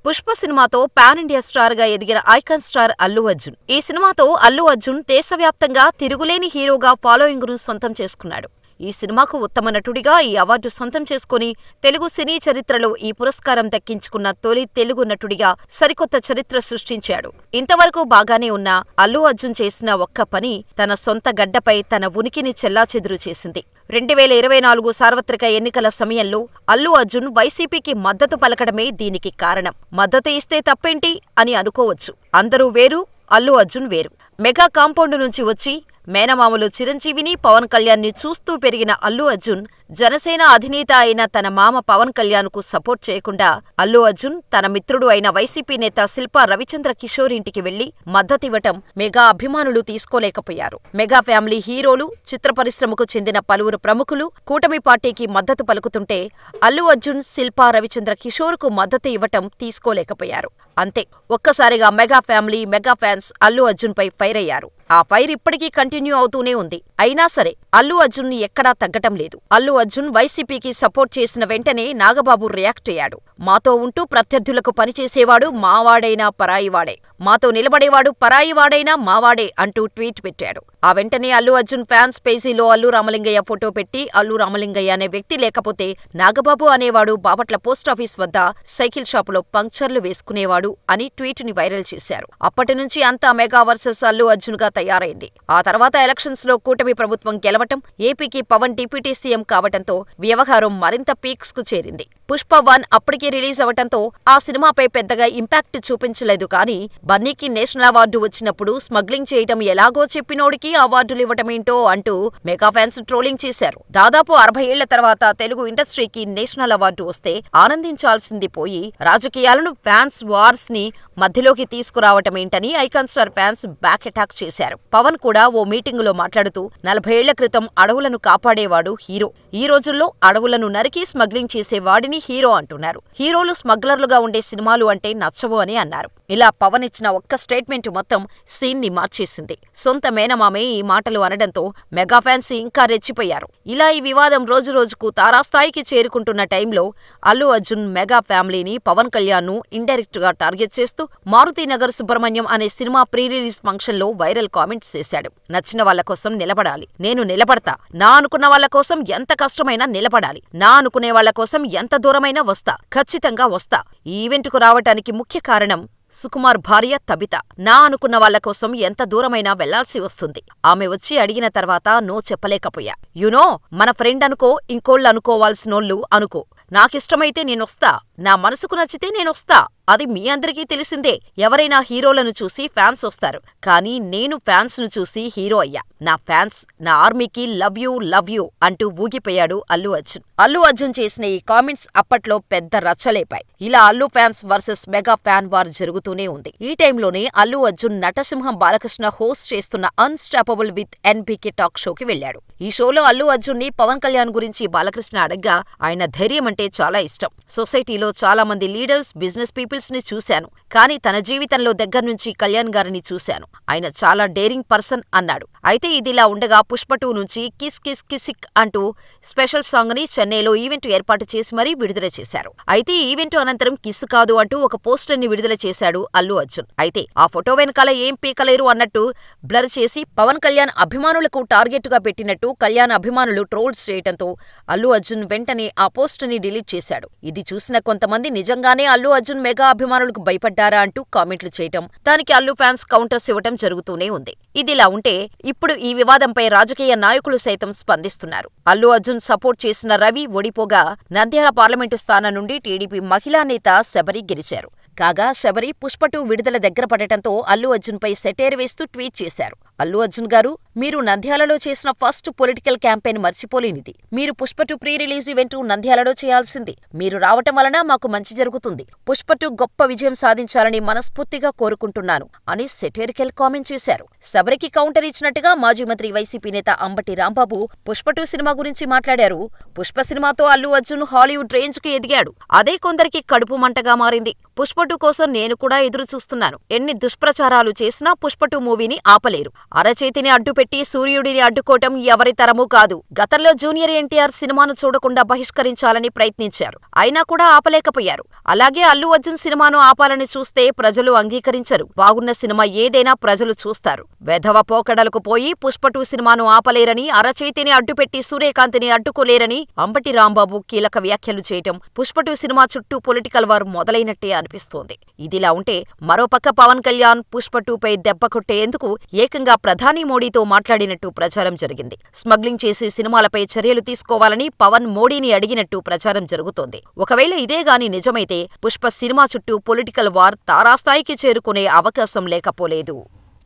పుష్ప సినిమాతో pan India star గా ఎదిగిన ఐకాన్ స్టార్ అల్లు అర్జున్. ఈ సినిమాతో అల్లు అర్జున్ దేశవ్యాప్తంగా తిరుగులేని హీరోగా ఫాలోయింగ్ ను సొంతం చేసుకున్నాడు. ఈ సినిమాకు ఉత్తమ నటుడిగా ఈ అవార్డు సొంతం చేసుకుని తెలుగు సినీ చరిత్రలో ఈ పురస్కారం దక్కించుకున్న తొలి తెలుగు నటుడిగా సరికొత్త చరిత్ర సృష్టించాడు. ఇంతవరకు బాగానే ఉన్న అల్లు అర్జున్ చేసిన ఒక్క పని తన సొంత గడ్డపై తన ఉనికిని చెల్లాచెదురు చేసింది. 2024 సార్వత్రిక ఎన్నికల సమయంలో అల్లు అర్జున్ వైసీపీకి మద్దతు పలకడమే దీనికి కారణం. మద్దతు ఇస్తే తప్పేంటి అని అనుకోవచ్చు. అందరూ వేరు, అల్లు అర్జున్ వేరు. మెగా కాంపౌండ్ నుంచి వచ్చి మేనమామలు చిరంజీవిని, పవన్ కళ్యాణ్ ని చూస్తూ పెరిగిన అల్లు అర్జున్ జనసేన అధినేత అయిన తన మామ పవన్ కళ్యాణ్ కు సపోర్ట్ చేయకుండా అల్లు అర్జున్ తన మిత్రుడు అయిన వైసీపీ నేత శిల్పా రవిచంద్ర కిషోర్ ఇంటికి వెళ్లి మద్దతివ్వటం మెగా అభిమానులు తీసుకోలేకపోయారు. మెగా ఫ్యామిలీ హీరోలు, చిత్ర పరిశ్రమకు చెందిన పలువురు ప్రముఖులు కూటమి పార్టీకి మద్దతు పలుకుతుంటే అల్లు అర్జున్ శిల్పా రవిచంద్ర కిషోర్ కు మద్దతు ఇవ్వటం తీసుకోలేకపోయారు. అంతే, ఒక్కసారిగా mega family, mega fans Allu Arjun పై ఫైర్ అయ్యారు. ఆ ఫైర్ ఇప్పటికీ కంటిన్యూ అవుతూనే ఉంది. అయినా సరే అల్లు అర్జున్ ని ఎక్కడా తగ్గటం లేదు. అల్లు అర్జున్ వైసీపీకి సపోర్ట్ చేసిన వెంటనే నాగబాబు రియాక్ట్ అయ్యాడు. మాతో ఉంటూ ప్రత్యర్థులకు పనిచేసేవాడు మావాడైనా పరాయివాడే, మాతో నిలబడేవాడు పరాయివాడైనా మావాడే అంటూ ట్వీట్ పెట్టాడు. ఆ వెంటనే అల్లు అర్జున్ ఫ్యాన్స్ పేజీలో అల్లు రామలింగయ్య ఫోటో పెట్టి అల్లు రామలింగయ్య అనే వ్యక్తి లేకపోతే నాగబాబు అనేవాడు బాపట్ల పోస్టాఫీస్ వద్ద సైకిల్ షాపులో పంక్చర్లు వేసుకునేవాడు అని ట్వీట్ ని వైరల్ చేశారు. అప్పటినుంచి అంతా మెగా వర్సెస్ అల్లు అర్జున్ గా తయారైంది. ఆ తర్వాత ఎలక్షన్స్ లో కూటమి ప్రభుత్వం గెలవటం, ఏపీకి పవన్ డిప్యూటీ సీఎం కావటంతో వ్యవహారం మరింత పీక్స్ కు చేరింది. పుష్ప 1 అప్పటికే రిలీజ్ అవటంతో ఆ సినిమాపై పెద్దగా ఇంపాక్ట్ చూపించలేదు. కానీ బన్నీకి నేషనల్ అవార్డు వచ్చినప్పుడు స్మగ్లింగ్ చేయటం ఎలాగో చెప్పినోడికి అవార్డులివ్వటమేంటో అంటూ మెగా ఫ్యాన్స్ ట్రోలింగ్ చేశారు. దాదాపు 60 ఏళ్ల తర్వాత తెలుగు ఇండస్ట్రీకి నేషనల్ అవార్డు వస్తే ఆనందించాల్సింది పోయి రాజకీయాలను, ఫ్యాన్స్ వార్స్ ని మధ్యలోకి తీసుకురావటమేంటని icon star fans back attack చేశారు. పవన్ కూడా ఓ మీటింగులో మాట్లాడుతూ 40 ఏళ్ల క్రితం అడవులను కాపాడేవాడు హీరో, ఈ రోజుల్లో అడవులను నరికి స్మగ్లింగ్ చేసేవాడిని హీరో అంటున్నారు. హీరోలు స్మగ్లర్లుగా ఉండే సినిమాలు అంటే నచ్చవు అని అన్నారు. ఇలా పవన్ ఇచ్చిన ఒక్క స్టేట్మెంట్ మొత్తం సీన్ ని మార్చేసింది. సొంత మేనమామే ఈ మాటలు అనడంతో మెగా ఫ్యాన్స్ ఇంకా రెచ్చిపోయారు. ఇలా ఈ వివాదం రోజురోజుకు తారాస్థాయికి చేరుకుంటున్న టైంలో అల్లు అర్జున్ మెగా ఫ్యామిలీని, పవన్ కళ్యాణ్ ను ఇండైరెక్ట్ గా టార్గెట్ చేస్తూ మారుతీనగర్ సుబ్రహ్మణ్యం అనే సినిమా ప్రీ రిలీజ్ ఫంక్షన్ లో వైరల్ కామెంట్స్ చేశాడు. నచ్చిన వాళ్ల కోసం నిలబడాలి, నేను నిలబడతా, నా అనుకున్న వాళ్ల కోసం ఎంత కష్టమైనా నిలబడాలి, నా అనుకునే వాళ్ల కోసం ఎంత దూరమైనా వస్తా, ఖచ్చితంగా వస్తా. ఈ ఈవెంట్ కు రావటానికి ముఖ్య కారణం సుకుమార్ భార్య తబిత. నా అనుకున్న వాళ్ల కోసం ఎంత దూరమైనా వెళ్లాల్సి వస్తుంది. ఆమె వచ్చి అడిగిన తర్వాత నో చెప్పలేకపోయా. యునో, మన ఫ్రెండ్ అనుకో, ఇంకోళ్ళు అనుకోవాల్సినోళ్ళు అనుకో, నాకిష్టమైతే నేనొస్తా, నా మనసుకు నచ్చితే నేనొస్తా. అది మీ అందరికీ తెలిసిందే. ఎవరైనా హీరోలను చూసి ఫ్యాన్స్ వస్తారు, కానీ నేను ఫ్యాన్స్ ను చూసి హీరో అయ్యా. నా ఫ్యాన్స్, నా ఆర్మీకి లవ్ యూ అంటూ ఊగిపోయాడు అల్లు అర్జున్. అల్లు అర్జున్ చేసిన ఈ కామెంట్స్ అప్పట్లో పెద్ద రచ్చలేపాయి. ఇలా Allu fans versus mega fan war జరుగుతూనే ఉంది. ఈ టైంలోనే అల్లు అర్జున్ నటసింహం బాలకృష్ణ హోస్ట్ చేస్తున్న అన్స్టాపబుల్ విత్ ఎన్బీకే టాక్ షోకి వెళ్లాడు. ఈ షోలో అల్లు అర్జున్ ని పవన్ కళ్యాణ్ గురించి బాలకృష్ణ అడగ్గా ఆయన ధైర్యం అంటే చాలా ఇష్టం. సొసైటీలో చాలా మంది లీడర్స్, బిజినెస్ పీపుల్స్ ని చూశాను, కానీ తన జీవితంలో దగ్గర్నుంచి కళ్యాణ్ గారిని చూశాను. ఆయన చాలా డేరింగ్ పర్సన్ అన్నాడు. అయితే ఇదిలా ఉండగా పుష్ప 2 నుంచి కిస్ కిస్ కిసిక్ అంటూ స్పెషల్ సాంగ్ ని చెన్నైలో ఈవెంట్ ఏర్పాటు చేసి మరీ విడుదల చేశారు. అయితే ఈ ఈవెంట్ అనంతరం కిస్ కాదు అంటూ ఒక పోస్టర్ ని విడుదల చేశాడు అల్లు అర్జున్. అయితే ఆ ఫోటో వెనకాల ఏం పీకలేరు అన్నట్టు బ్లర్ చేసి పవన్ కళ్యాణ్ అభిమానులకు టార్గెట్ గా పెట్టినట్టు కళ్యాణ్ అభిమానులు ట్రోల్స్ చేయటంతో అల్లు అర్జున్ వెంటనే ఆ పోస్టర్ ని డిలీట్ చేశాడు. ఇది చూసిన కొంతమంది నిజంగానే అల్లు అర్జున్ మెగా అభిమానులకు భయపడ్డారా అంటూ కామెంట్లు చేయటం, దానికి అల్లు ఫ్యాన్స్ కౌంటర్స్ ఇవ్వటం జరుగుతూనే ఉంది. ఇదిలా ఉంటే ఇప్పుడు ఈ వివాదంపై రాజకీయ నాయకులు సైతం స్పందిస్తున్నారు. అల్లు అర్జున్ సపోర్ట్ చేసిన రవి ఓడిపోగా నంద్యాల పార్లమెంటు స్థానం నుండి టీడీపీ మహిళా నేత శబరి గెలిచారు. కాగా శబరి పుష్ప 2 విడుదల దగ్గర పడటంతో అల్లు అర్జున్ పై సెటైర్ వేస్తూ ట్వీట్ చేశారు. అల్లు అర్జున్ గారు, మీరు నంద్యాలలో చేసిన ఫస్ట్ పొలిటికల్ క్యాంపెయిన్ మర్చిపోలేనిది. మీరు పుష్ప 2 ప్రీ రిలీజ్ ఈవెంట్ నంద్యాలలో చేయాల్సింది. మీరు రావటం వలన మాకు మంచి జరుగుతుంది. పుష్ప 2 గొప్ప విజయం సాధించాలని మనస్ఫూర్తిగా కోరుకుంటున్నాను అని సెటైరికల్ కామెంట్ చేశారు. శబరికి కౌంటర్ ఇచ్చినట్టుగా మాజీ మంత్రి వైసీపీ నేత అంబటి రాంబాబు పుష్ప 2 సినిమా గురించి మాట్లాడారు. పుష్ప సినిమాతో అల్లు అర్జున్ హాలీవుడ్ రేంజ్ కి ఎదిగాడు. అదే కొందరికి కడుపు మంటగా మారింది. పుష్ప 2 కోసం నేను కూడా ఎదురు చూస్తున్నాను. ఎన్ని దుష్ప్రచారాలు చేసినా పుష్ప 2 మూవీని ఆపలేరు. అరచేతిని అడ్డు అడ్డుపెట్టి సూర్యుడిని అడ్డుకోవటం ఎవరి తరమూ కాదు. గతంలో జూనియర్ ఎన్టీఆర్ సినిమాను చూడకుండా బహిష్కరించాలని ప్రయత్నించారు. అయినా కూడా ఆపలేకపోయారు. అలాగే అల్లు అర్జున్ సినిమాను ఆపాలని చూస్తే ప్రజలు అంగీకరించరు. బాగున్న సినిమా ఏదైనా ప్రజలు చూస్తారు. వెధవ పోకడలకు పోయి పుష్ప 2 సినిమాను ఆపలేరని, అరచేతిని అడ్డుపెట్టి సూర్యకాంతిని అడ్డుకోలేరని అంబటి రాంబాబు కీలక వ్యాఖ్యలు చేయటం పుష్ప 2 సినిమా చుట్టూ పొలిటికల్ వార్ మొదలైనట్టే అనిపిస్తోంది. ఇదిలా ఉంటే మరోపక్క పవన్ కళ్యాణ్ పుష్ప 2పై దెబ్బ కొట్టేందుకు ఏకంగా ప్రధాని మోడీతో మాట్లాడినట్టు ప్రచారం జరిగింది. స్మగ్లింగ్ చేసే సినిమాలపై చర్యలు తీసుకోవాలని పవన్ మోడీని అడిగినట్టు ప్రచారం జరుగుతోంది. ఒకవేళ ఇదే గాని నిజమైతే పుష్ప సినిమా చుట్టూ పొలిటికల్ వార్ తారాస్థాయికి చేరుకునే అవకాశం లేకపోలేదు.